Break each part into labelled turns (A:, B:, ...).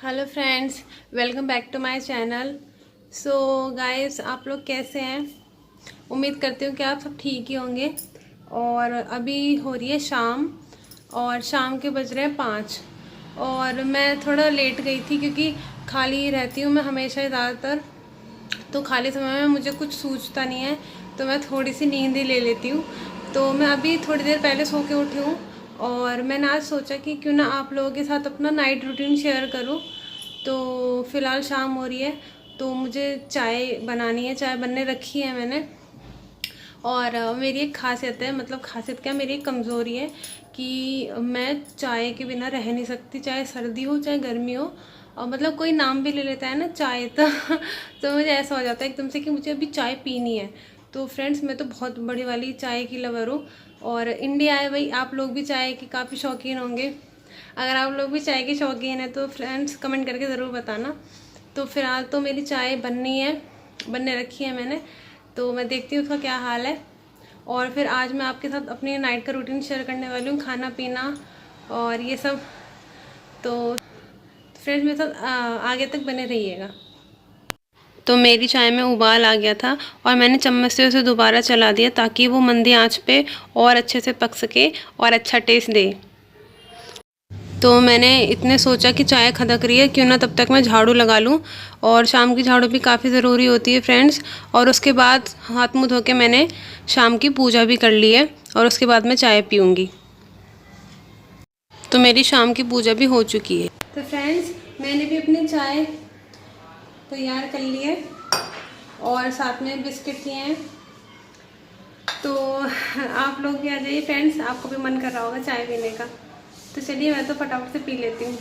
A: Hello friends, welcome back to my channel. So guys, आप लोग कैसे हैं? उम्मीद करती हूँ कि आप सब ठीक ही होंगे। और अभी हो रही है शाम, और शाम के बज रहे हैं 5। और मैं थोड़ा लेट गई थी क्योंकि खाली रहती हूँ मैं हमेशा ही ज़्यादातर। तो खाली समय में मुझे कुछ सूझता नहीं है, तो मैं थोड़ी सी नींद ही ले लेती हूँ। तो मैं अभी थोड़ी देर पहले सो के उठी हूँ, और मैंने आज सोचा कि क्यों ना आप लोगों के साथ अपना नाइट रूटीन शेयर करूँ। तो फ़िलहाल शाम हो रही है, तो मुझे चाय बनानी है, चाय बनने रखी है मैंने। और मेरी एक खासियत है, मतलब खासियत क्या, मेरी एक कमज़ोरी है कि मैं चाय के बिना रह नहीं सकती, चाहे सर्दी हो चाहे गर्मी हो। और मतलब कोई नाम भी ले लेता है ना चाय, तो मुझे ऐसा हो जाता है एकदम से कि मुझे अभी चाय पीनी है। तो फ्रेंड्स, मैं तो बहुत बड़ी वाली चाय की लवर हूँ। और इंडिया है भाई, आप लोग भी चाय के काफ़ी शौकीन होंगे। अगर आप लोग भी चाय के शौकीन हैं तो फ्रेंड्स कमेंट करके ज़रूर बताना। तो फिलहाल तो मेरी चाय बनने रखी है मैंने। तो मैं देखती हूँ उसका क्या हाल है। और फिर आज मैं आपके साथ अपनी नाइट का रूटीन शेयर करने वाली हूँ, खाना पीना और ये सब। तो फ्रेंड्स मेरे साथ आगे तक बने रहिएगा। तो मेरी चाय में उबाल आ गया था, और मैंने चम्मच से उसे दोबारा चला दिया ताकि वो मंदी आंच पे और अच्छे से पक सके और अच्छा टेस्ट दे। तो मैंने इतने सोचा कि चाय खदक रही है, क्यों ना तब तक मैं झाड़ू लगा लूँ। और शाम की झाड़ू भी काफ़ी ज़रूरी होती है फ्रेंड्स। और उसके बाद हाथ मुँह धो के मैंने शाम की पूजा भी कर ली है, और उसके बाद मैं चाय पीऊँगी। तो मेरी शाम की पूजा भी हो चुकी है। तो फ्रेंड्स, मैंने भी अपनी चाय तैयार कर ली है, और साथ में बिस्किट लिए हैं। तो आप लोग भी आ जाइए फ्रेंड्स, आपको भी मन कर रहा होगा चाय पीने का। तो चलिए, मैं तो फटाफट से पी लेती हूँ।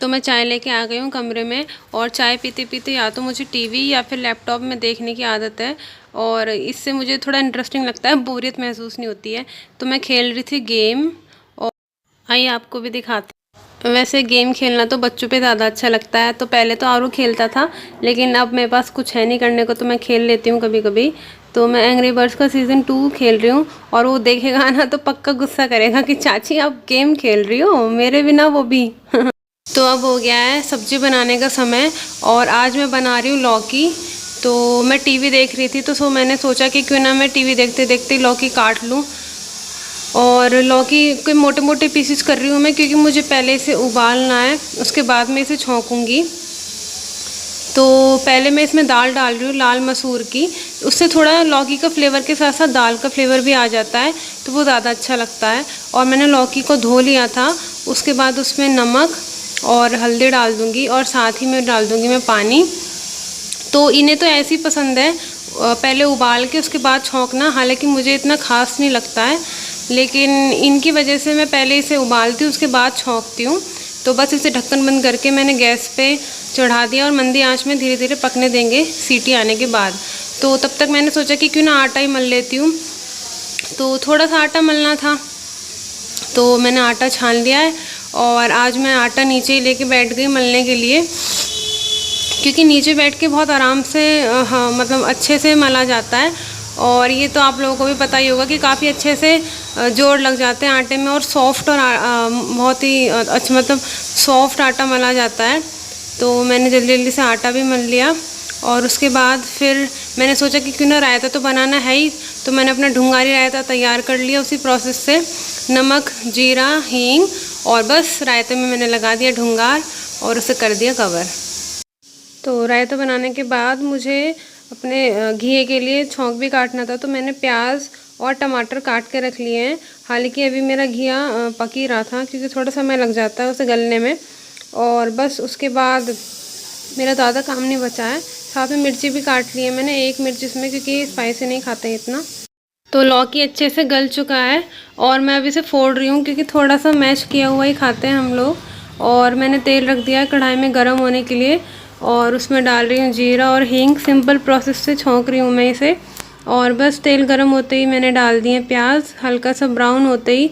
A: तो मैं चाय लेके आ गई हूँ कमरे में, और चाय पीते पीते या तो मुझे टीवी या फिर लैपटॉप में देखने की आदत है, और इससे मुझे थोड़ा इंटरेस्टिंग लगता है, बोरियत महसूस नहीं होती है। तो मैं खेल रही थी गेम, और आइए आपको भी दिखाती हूँ। वैसे गेम खेलना तो बच्चों पे ज़्यादा अच्छा लगता है। तो पहले तो आरू खेलता था, लेकिन अब मेरे पास कुछ है नहीं करने को, तो मैं खेल लेती हूँ कभी कभी। तो मैं एंग्री बर्ड्स का सीज़न 2 खेल रही हूँ, और वो देखेगा ना तो पक्का गुस्सा करेगा कि चाची आप गेम खेल रही हो मेरे बिना, वो भी। तो अब हो गया है सब्जी बनाने का समय, और आज मैं बना रही हूँ लौकी। तो मैं टीवी देख रही थी, तो मैंने सोचा कि क्यों ना मैं टीवी देखते देखते लौकी काट लूँ। और लौकी के मोटे मोटे पीसेस कर रही हूँ मैं, क्योंकि मुझे पहले इसे उबालना है, उसके बाद मैं इसे छौंकूँगी। तो पहले मैं इसमें दाल डाल रही हूँ, लाल मसूर की। उससे थोड़ा लौकी का फ्लेवर के साथ साथ दाल का फ्लेवर भी आ जाता है, तो वो ज़्यादा अच्छा लगता है। और मैंने लौकी को धो लिया था। उसके बाद उसमें नमक और हल्दी डाल दूँगी, और साथ ही में डाल दूँगी मैं पानी। तो इन्हें तो ऐसी पसंद है पहले उबाल के उसके बाद छौंकना, हालांकि मुझे इतना खास नहीं लगता है, लेकिन इनकी वजह से मैं पहले इसे उबालती हूँ उसके बाद छौंकती हूँ। तो बस इसे ढक्कन बंद करके मैंने गैस पे चढ़ा दिया, और मंदी आंच में धीरे धीरे पकने देंगे सीटी आने के बाद। तो तब तक मैंने सोचा कि क्यों ना आटा ही मल लेती हूँ। तो थोड़ा सा आटा मलना था, तो मैंने आटा छान लिया है। और आज मैं आटा नीचे ही लेके बैठ गई मलने के लिए, क्योंकि नीचे बैठ के बहुत आराम से हाँ, मतलब अच्छे से मला जाता है। और ये तो आप लोगों को भी पता ही होगा कि काफ़ी अच्छे से जोड़ लग जाते हैं आटे में, और सॉफ्ट और बहुत ही अच्छा, मतलब सॉफ्ट आटा मला जाता है। तो मैंने जल्दी जल्दी से आटा भी मल लिया, और उसके बाद फिर मैंने सोचा कि क्यों ना रायता तो बनाना है ही। तो मैंने अपना ढुंगारी रायता तैयार कर लिया उसी प्रोसेस से, नमक, जीरा, हींग, और बस रायते में मैंने लगा दिया ढुंगार, और उसे कर दिया कवर। तो रायता बनाने के बाद मुझे अपने घी के लिए छौंक भी काटना था, तो मैंने प्याज और टमाटर काट के रख लिए हैं। हालांकि अभी मेरा घिया पक ही रहा था, क्योंकि थोड़ा समय लग जाता है उसे गलने में। और बस उसके बाद मेरा ज़्यादा काम नहीं बचा है। साथ में मिर्ची भी काट ली है मैंने, एक मिर्च इसमें, क्योंकि स्पाइसी नहीं खाते हैं इतना। तो लौकी अच्छे से गल चुका है, और मैं अभी इसे फोड़ रही हूँ, क्योंकि थोड़ा सा मैश किया हुआ ही खाते हैं हम लोग। और मैंने तेल रख दिया है कढ़ाई में गर्म होने के लिए, और उसमें डाल रही हूँ जीरा और हींग। सिंपल प्रोसेस से छौंक रही हूँ मैं इसे। और बस तेल गर्म होते ही मैंने डाल दिए प्याज, हल्का सा ब्राउन होते ही।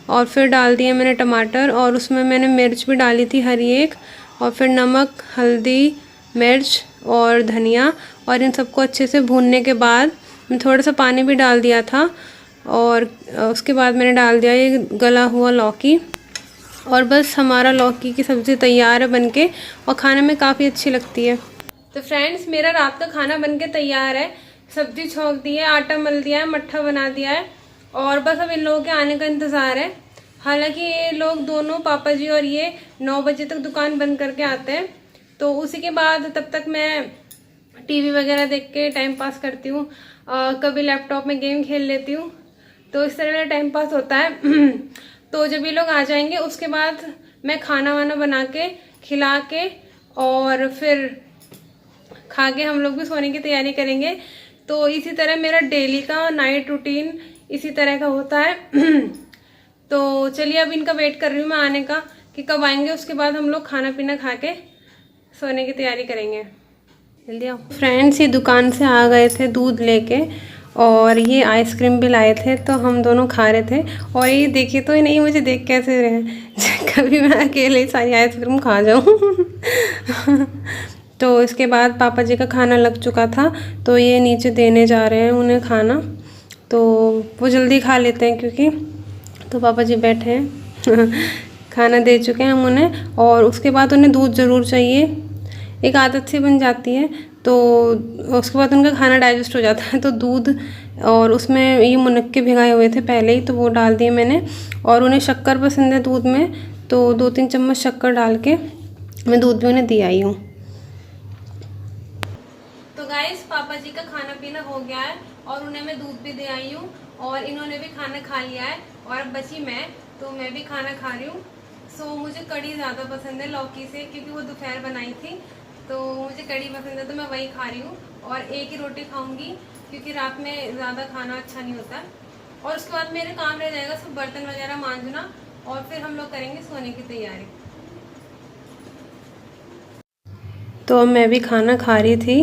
A: और फिर डाल दिए मैंने टमाटर, और उसमें मैंने मिर्च भी डाली थी हरी एक। और फिर नमक, हल्दी, मिर्च और धनिया, और इन सबको अच्छे से भूनने के बाद मैं थोड़ा सा पानी भी डाल दिया था। और उसके बाद मैंने डाल दिया ये गला हुआ लौकी, और बस हमारा लौकी की सब्ज़ी तैयार है बनके, और खाने में काफ़ी अच्छी लगती है। तो फ्रेंड्स, मेरा रात का खाना बनके तैयार है। सब्ज़ी छौंक दी है, आटा मल दिया है, मट्ठा बना दिया है, और बस अब इन लोगों के आने का इंतज़ार है। हालांकि ये लोग दोनों, पापा जी और ये, 9 बजे तक दुकान बंद करके आते हैं। तो उसी के बाद तब तक मैं टीवी वगैरह देख के टाइम पास करती हूँ। कभी लैपटॉप में गेम खेल लेती हूँ, तो इस तरह मेरा टाइम पास होता है। तो जब ये लोग आ जाएंगे उसके बाद मैं खाना वाना बना के खिला के और फिर खा के हम लोग भी सोने की तैयारी करेंगे। तो इसी तरह मेरा डेली का नाइट रूटीन इसी तरह का होता है। तो चलिए, अब इनका वेट कर रही हूँ मैं आने का कि कब आएंगे। उसके बाद हम लोग खाना पीना खा के सोने की तैयारी करेंगे। जल्दी आओ। फ्रेंड्स, ये दुकान से आ गए थे दूध लेके, और ये आइसक्रीम भी लाए थे, तो हम दोनों खा रहे थे। और ये देखिए तो नहीं, मुझे देख कैसे रहे कभी मैं अकेले ही सारी आइसक्रीम खा जाऊँ। तो इसके बाद पापा जी का खाना लग चुका था, तो ये नीचे देने जा रहे हैं उन्हें खाना। तो वो जल्दी खा लेते हैं क्योंकि, तो पापा जी बैठे हैं। खाना दे चुके हैं हम उन्हें, और उसके बाद उन्हें दूध ज़रूर चाहिए। एक आदत सी बन जाती है, तो उसके बाद उनका खाना डाइजेस्ट हो जाता है। तो दूध, और उसमें ये मुनक्के भिगाए हुए थे पहले ही, तो वो डाल दिए मैंने। और उन्हें शक्कर पसंद है दूध में, तो 2-3 चम्मच शक्कर डाल के मैं दूध भी उन्हें दे आई हूँ। तो गाइस, पापा जी का खाना पीना हो गया है, और उन्हें मैं दूध भी दे आई हूँ, और इन्होंने भी खाना खा लिया है। और अब बची मैं, तो मैं भी खाना खा रही हूँ। सो मुझे कढ़ी ज़्यादा पसंद है लौकी से, क्योंकि वो दोपहर बनाई थी, तो मुझे कढ़ी पसंद है, तो मैं वही खा रही हूँ। और एक ही रोटी खाऊंगी, क्योंकि रात में ज़्यादा खाना अच्छा नहीं होता। और उसके बाद मेरे काम रह जाएगा सब बर्तन वगैरह मांजना, और फिर हम लोग करेंगे सोने की तैयारी। तो अब मैं भी खाना खा रही थी,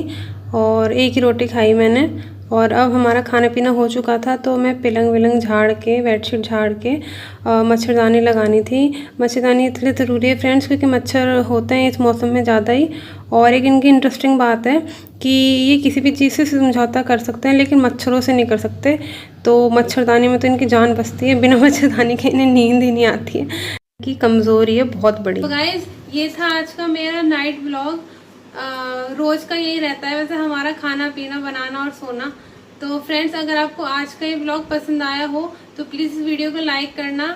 A: और एक ही रोटी खाई मैंने। और अब हमारा खाना पीना हो चुका था, तो मैं पलंग विलंग झाड़ के, बेडशीट झाड़ के, मच्छरदानी लगानी थी। मच्छरदानी इसलिए ज़रूरी है फ्रेंड्स, क्योंकि मच्छर होते हैं इस मौसम में ज़्यादा ही। और एक इनकी इंटरेस्टिंग बात है कि ये किसी भी चीज़ से समझौता कर सकते हैं, लेकिन मच्छरों से नहीं कर सकते। तो मच्छरदानी में तो इनकी जान बसती है, बिना मच्छरदानी के इन्हें नींद ही नहीं आती है। इनकी कमज़ोरी है बहुत बड़ी। तो गाइस, ये था आज का मेरा नाइट ब्लॉग। रोज का यही रहता है वैसे हमारा, खाना पीना बनाना और सोना। तो फ्रेंड्स, अगर आपको आज का ये ब्लॉग पसंद आया हो तो प्लीज़ इस वीडियो को लाइक करना,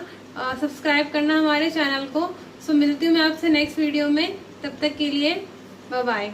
A: सब्सक्राइब करना हमारे चैनल को। सो मिलती हूँ मैं आपसे नेक्स्ट वीडियो में, तब तक के लिए बाय बाय।